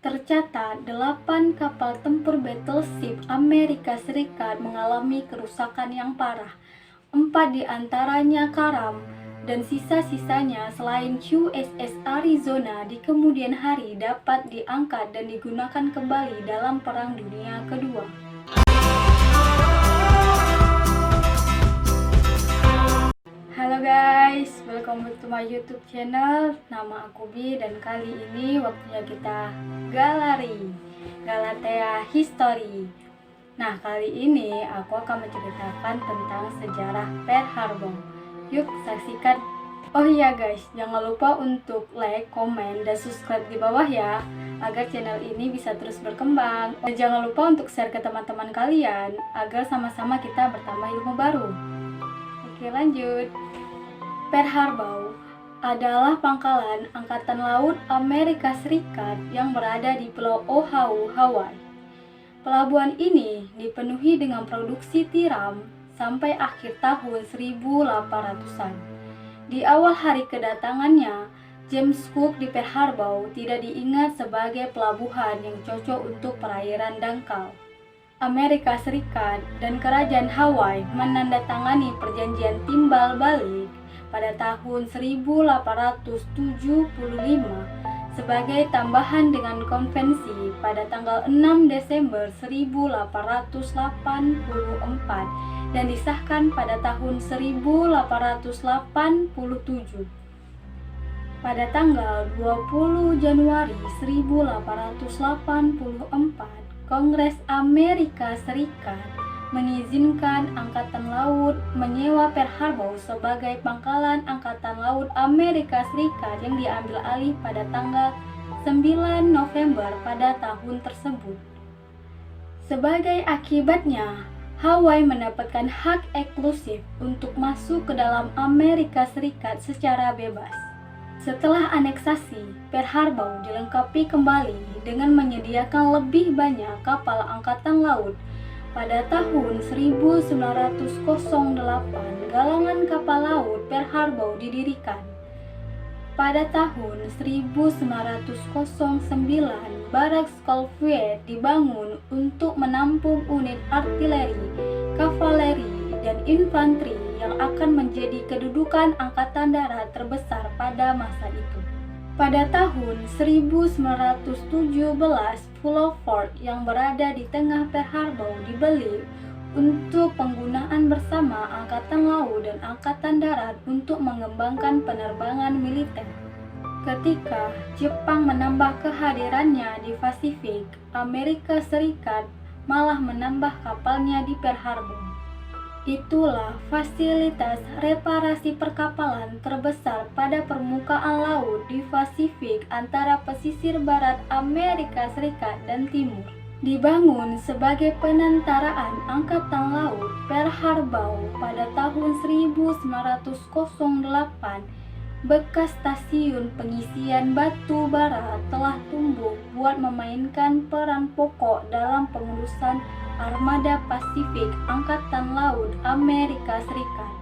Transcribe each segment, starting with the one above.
Tercatat 8 kapal tempur battleship Amerika Serikat mengalami kerusakan yang parah. 4 di antaranya karam, dan sisa-sisanya selain USS Arizona di kemudian hari dapat diangkat dan digunakan kembali dalam Perang Dunia Kedua. Halo guys, welcome back to my YouTube channel. Nama aku Bi dan kali ini waktunya kita Galatea History. Nah, kali ini aku akan menceritakan tentang sejarah Pearl Harbor. Yuk saksikan. Oh iya guys, jangan lupa untuk like, komen, dan subscribe di bawah ya, agar channel ini bisa terus berkembang. Dan jangan lupa untuk share ke teman-teman kalian, agar sama-sama kita bertambah ilmu baru. Oke, lanjut. Pearl Harbor adalah pangkalan Angkatan Laut Amerika Serikat yang berada di Pulau Oahu, Hawaii. Pelabuhan ini dipenuhi dengan produksi tiram sampai akhir tahun 1800-an. Di awal hari kedatangannya, James Cook di Pearl Harbor tidak diingat sebagai pelabuhan yang cocok untuk perairan dangkal. Amerika Serikat dan Kerajaan Hawaii menandatangani perjanjian timbal balik pada tahun 1875 sebagai tambahan dengan konvensi pada tanggal 6 Desember 1884 dan disahkan pada tahun 1887. Pada tanggal 20 Januari 1884, Kongres Amerika Serikat mengizinkan Angkatan Laut menyewa Pearl Harbor sebagai pangkalan Angkatan Laut Amerika Serikat yang diambil alih pada tanggal 9 November pada tahun tersebut. Sebagai akibatnya, Hawaii mendapatkan hak eksklusif untuk masuk ke dalam Amerika Serikat secara bebas. Setelah aneksasi, Pearl Harbor dilengkapi kembali dengan menyediakan lebih banyak kapal angkatan laut. Pada tahun 1908, galangan kapal laut Pearl Harbor didirikan. Pada tahun 1909, Barak Schofield dibangun untuk menampung unit artileri, kavaleri, dan infanteri yang akan menjadi kedudukan angkatan darat terbesar pada masa itu. Pada tahun 1917, Pulau Fort yang berada di tengah Pearl Harbor dibeli untuk penggunaan bersama Angkatan Laut dan Angkatan Darat untuk mengembangkan penerbangan militer. Ketika Jepang menambah kehadirannya di Pasifik, Amerika Serikat malah menambah kapalnya di Pearl Harbor. Itulah fasilitas reparasi perkapalan terbesar pada permukaan laut di Pasifik antara pesisir barat Amerika Serikat dan timur. Dibangun sebagai penentaraan Angkatan Laut, Pearl Harbor pada tahun 1908, bekas stasiun pengisian batu bara telah tumbuh buat memainkan peran pokok dalam pengurusan armada Pasifik Angkatan Laut Amerika Serikat.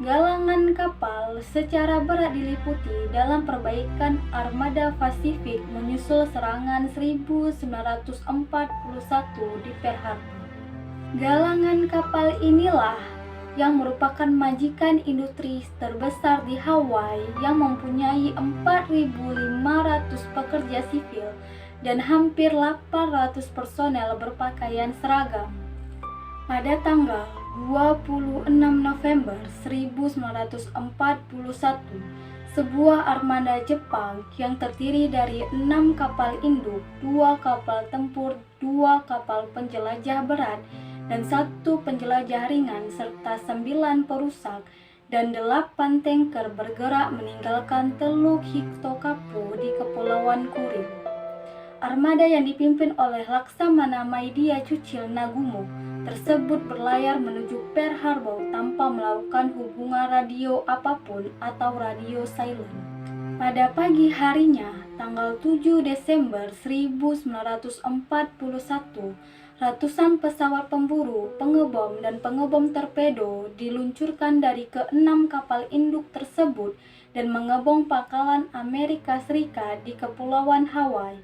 Galangan kapal secara berat diliputi dalam perbaikan armada Pasifik menyusul serangan 1941 di Pearl Harbor. Galangan kapal inilah yang merupakan majikan industri terbesar di Hawaii yang mempunyai 4.500 pekerja sipil dan hampir 800 personel berpakaian seragam. Pada tanggal 26 November 1941, sebuah armada Jepang yang terdiri dari 6 kapal induk, 2 kapal tempur, 2 kapal penjelajah berat, dan 1 penjelajah ringan serta 9 perusak dan 8 tanker bergerak meninggalkan Teluk Hitokapu di Kepulauan Kurile. Armada yang dipimpin oleh Laksamana Maeda Tsuchida Nagumo tersebut berlayar menuju Pearl Harbor tanpa melakukan hubungan radio apapun atau radio silent. Pada pagi harinya, tanggal 7 Desember 1941, ratusan pesawat pemburu, pengebom, dan pengebom torpedo diluncurkan dari ke-6 kapal induk tersebut dan mengebom pangkalan Amerika Serikat di Kepulauan Hawaii.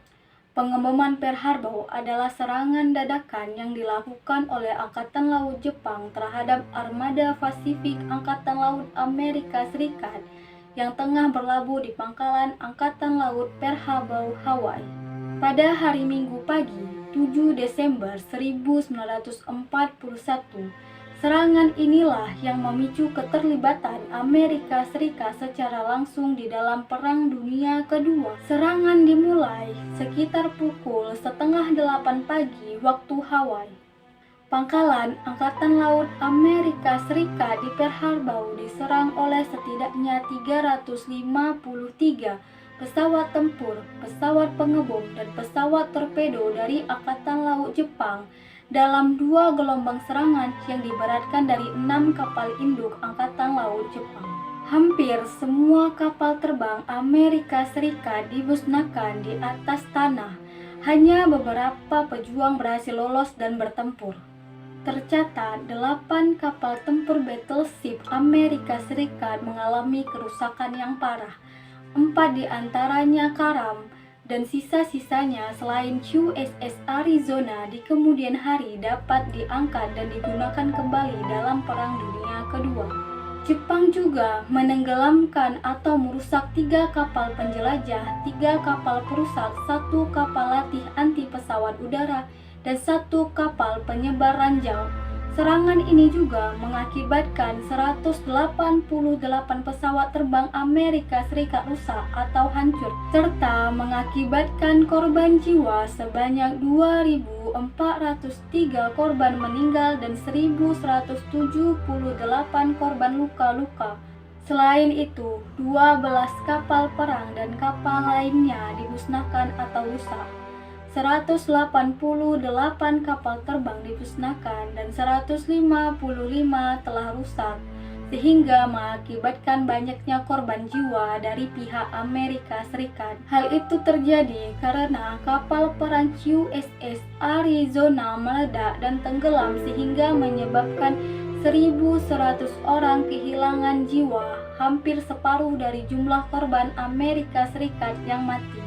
Pengeboman Pearl Harbor adalah serangan dadakan yang dilakukan oleh Angkatan Laut Jepang terhadap armada Pasifik Angkatan Laut Amerika Serikat yang tengah berlabuh di pangkalan Angkatan Laut Pearl Harbor, Hawaii. Pada hari Minggu pagi, 7 Desember 1941, serangan inilah yang memicu keterlibatan Amerika Serikat secara langsung di dalam Perang Dunia Kedua. Serangan dimulai sekitar pukul 7:30 pagi waktu Hawaii. Pangkalan Angkatan Laut Amerika Serikat di Pearl Harbor diserang oleh setidaknya 353 pesawat tempur, pesawat pengebom, dan pesawat torpedo dari Angkatan Laut Jepang dalam 2 gelombang serangan yang diberatkan dari 6 kapal induk Angkatan Laut Jepang. Hampir semua kapal terbang Amerika Serikat dimusnahkan di atas tanah. Hanya beberapa pejuang berhasil lolos dan bertempur. Tercatat 8 kapal tempur battleship Amerika Serikat mengalami kerusakan yang parah. 4 di antaranya karam, dan sisa-sisanya selain USS Arizona di kemudian hari dapat diangkat dan digunakan kembali dalam Perang Dunia Kedua. Jepang juga menenggelamkan atau merusak 3 kapal penjelajah, 3 kapal perusak, 1 kapal latih anti pesawat udara, dan 1 kapal penyebar ranjau. Serangan ini juga mengakibatkan 188 pesawat terbang Amerika Serikat rusak atau hancur, serta mengakibatkan korban jiwa sebanyak 2.403 korban meninggal dan 1.178 korban luka-luka. Selain itu, 12 kapal perang dan kapal lainnya dimusnahkan atau rusak. 188 kapal terbang dimusnahkan dan 155 telah rusak, sehingga mengakibatkan banyaknya korban jiwa dari pihak Amerika Serikat. Hal itu terjadi karena kapal perang USS Arizona meledak dan tenggelam sehingga menyebabkan 1.100 orang kehilangan jiwa, hampir separuh dari jumlah korban Amerika Serikat yang mati.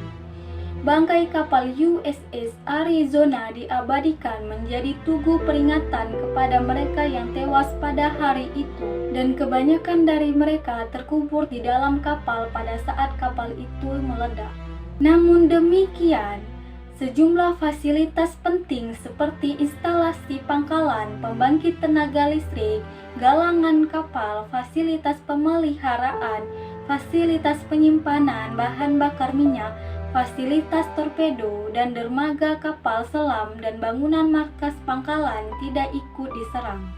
Bangkai kapal USS Arizona diabadikan menjadi tugu peringatan kepada mereka yang tewas pada hari itu, dan kebanyakan dari mereka terkubur di dalam kapal pada saat kapal itu meledak. Namun demikian, sejumlah fasilitas penting seperti instalasi pangkalan, pembangkit tenaga listrik, galangan kapal, fasilitas pemeliharaan, fasilitas penyimpanan bahan bakar minyak, fasilitas torpedo, dan dermaga kapal selam dan bangunan markas pangkalan tidak ikut diserang.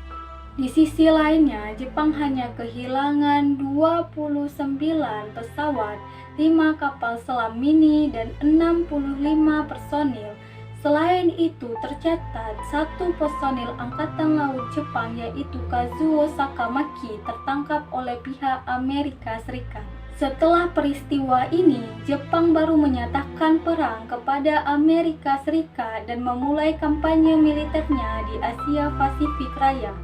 Di sisi lainnya, Jepang hanya kehilangan 29 pesawat, 5 kapal selam mini, dan 65 personil. Selain itu, tercatat 1 personil Angkatan Laut Jepang yaitu Kazuo Sakamaki tertangkap oleh pihak Amerika Serikat. Setelah peristiwa ini, Jepang baru menyatakan perang kepada Amerika Serikat dan memulai kampanye militernya di Asia Pasifik Raya.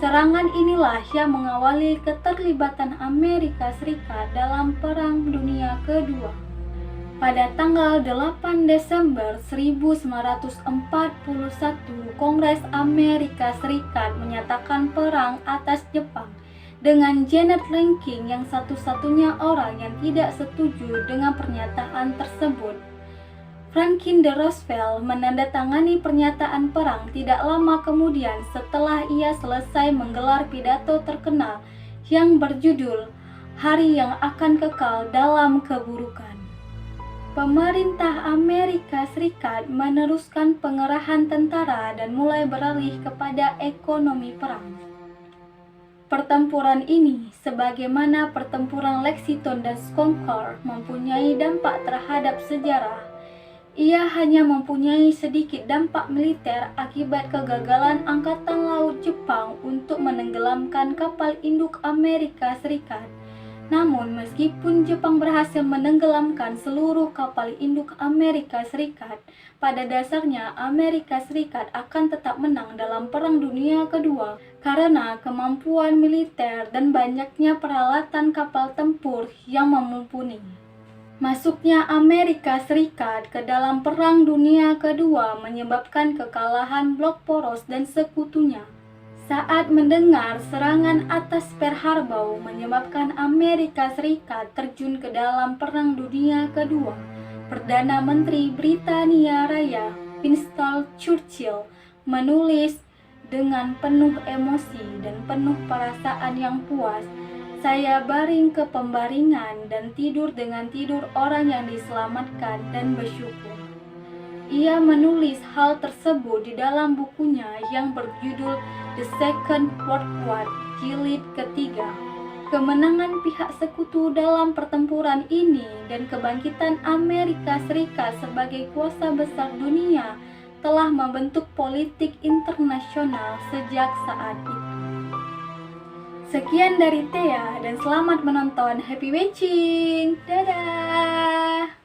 Serangan inilah yang mengawali keterlibatan Amerika Serikat dalam Perang Dunia Kedua. Pada tanggal 8 Desember 1941, Kongres Amerika Serikat menyatakan perang atas Jepang, dengan Janet Rankin yang satu-satunya orang yang tidak setuju dengan pernyataan tersebut. Franklin D. Roosevelt menandatangani pernyataan perang tidak lama kemudian setelah ia selesai menggelar pidato terkenal yang berjudul "Hari yang akan kekal dalam keburukan". Pemerintah Amerika Serikat meneruskan pengerahan tentara dan mulai beralih kepada ekonomi perang. Pertempuran ini, sebagaimana pertempuran Lexington dan Concord, mempunyai dampak terhadap sejarah. Ia hanya mempunyai sedikit dampak militer akibat kegagalan Angkatan Laut Jepang untuk menenggelamkan kapal induk Amerika Serikat. Namun, meskipun Jepang berhasil menenggelamkan seluruh kapal induk Amerika Serikat, pada dasarnya Amerika Serikat akan tetap menang dalam Perang Dunia Kedua karena kemampuan militer dan banyaknya peralatan kapal tempur yang mumpuni. Masuknya Amerika Serikat ke dalam Perang Dunia Kedua menyebabkan kekalahan Blok Poros dan sekutunya. Saat mendengar serangan atas Pearl Harbor menyebabkan Amerika Serikat terjun ke dalam Perang Dunia Kedua, Perdana Menteri Britania Raya Winston Churchill menulis dengan penuh emosi dan penuh perasaan yang puas, "Saya baring ke pembaringan dan tidur dengan tidur orang yang diselamatkan dan bersyukur." Ia menulis hal tersebut di dalam bukunya yang berjudul The Second World War, jilid ketiga. Kemenangan pihak sekutu dalam pertempuran ini dan kebangkitan Amerika Serikat sebagai kuasa besar dunia telah membentuk politik internasional sejak saat itu. Sekian dari Thea dan selamat menonton. Happy watching. Dadah.